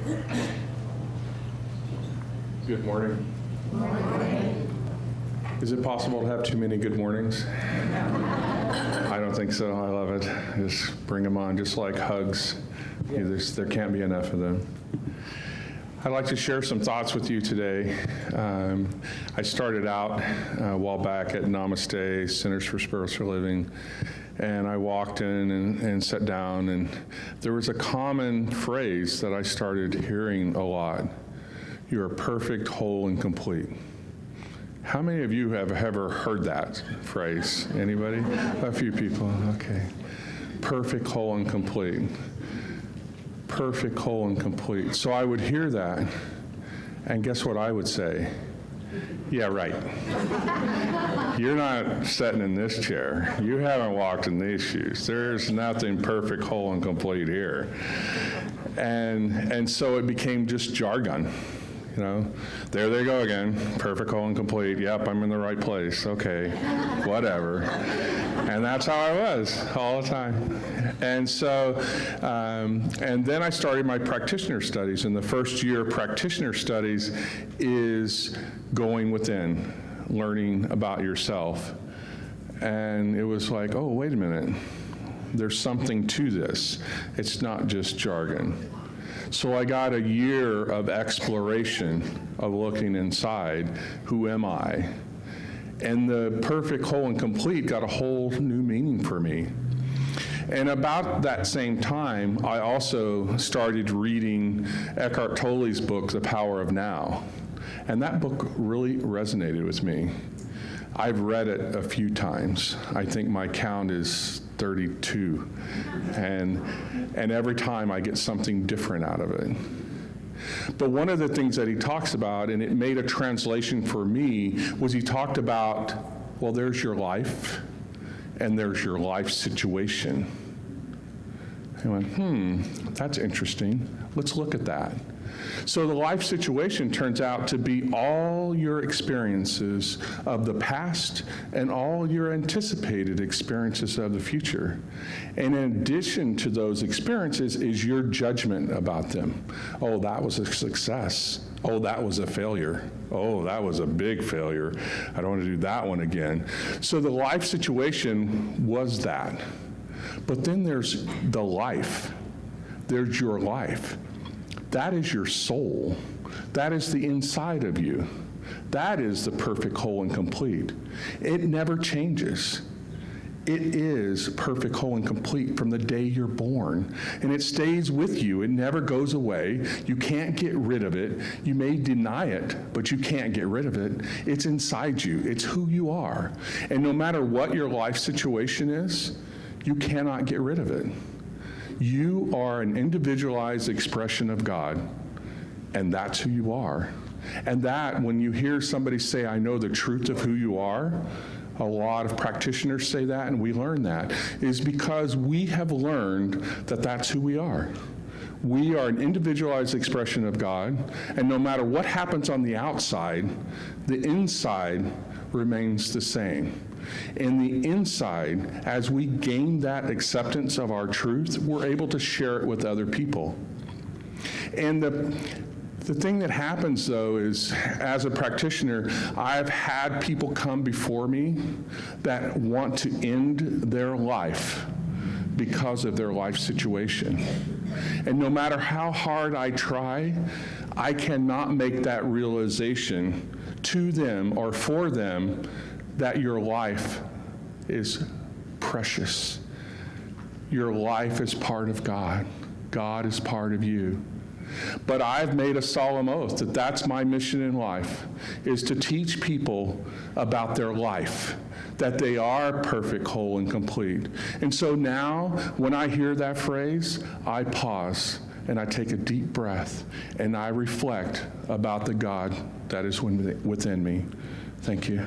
Good morning. Good morning. Is it possible to have too many good mornings? I don't think so. I love it. Just bring them on, just like hugs. There can't be enough of them. I'd like to share some thoughts with you today. I started out a while back at Namaste, Centers for Spiritual Living, and I walked in and sat down, and there was a common phrase that I started hearing a lot. You're perfect, whole, and complete. How many of you have ever heard that phrase? Anybody? A few people. Okay. Perfect, whole, and complete. Perfect, whole, and complete. So I would hear that, and guess what I would say? Yeah, right. You're not sitting in this chair. You haven't walked in these shoes. There's nothing perfect, whole, and complete here. And so it became just jargon. You know, there they go again, perfect, whole, and complete. Yep, I'm in the right place. Okay, whatever. And that's how I was all the time. And so, and then I started my practitioner studies. And the first year of practitioner studies is going within, learning about yourself. And it was like, oh, wait a minute. There's something to this. It's not just jargon. So I got a year of exploration of looking inside. Who am I? And the perfect, whole, and complete got a whole new meaning for me. And about that same time, I also started reading Eckhart Tolle's book, The Power of Now. And that book really resonated with me. I've read it a few times. I think my count is 32. And every time I get something different out of it. But one of the things that he talks about, and it made a translation for me, was he talked about, well, there's your life, and there's your life situation. I went, that's interesting. Let's look at that. So the life situation turns out to be all your experiences of the past and all your anticipated experiences of the future. And in addition to those experiences is your judgment about them. Oh, that was a success. Oh, that was a failure. Oh, that was a big failure. I don't want to do that one again. So the life situation was that. But then there's the life. There's your life. That is your soul. That is the inside of you. That is the perfect, whole, and complete. It never changes. It is perfect, whole, and complete from the day you're born. And it stays with you. It never goes away. You can't get rid of it. You may deny it, but you can't get rid of it. It's inside you. It's who you are. And no matter what your life situation is, you cannot get rid of it. You are an individualized expression of God, and that's who you are. And that, when you hear somebody say, I know the truth of who you are, a lot of practitioners say that, and we learn that, is because we have learned that that's who we are. We are an individualized expression of God, and no matter what happens on the outside, the inside remains the same. In the inside, as we gain that acceptance of our truth, we're able to share it with other people. And the thing that happens, though, is as a practitioner, I've had people come before me that want to end their life because of their life situation. And no matter how hard I try, I cannot make that realization to them or for them that your life is precious. Your life is part of God. God is part of you. But I've made a solemn oath that that's my mission in life, is to teach people about their life, that they are perfect, whole, and complete. And so now, when I hear that phrase, I pause and I take a deep breath and I reflect about the God that is within me. Thank you.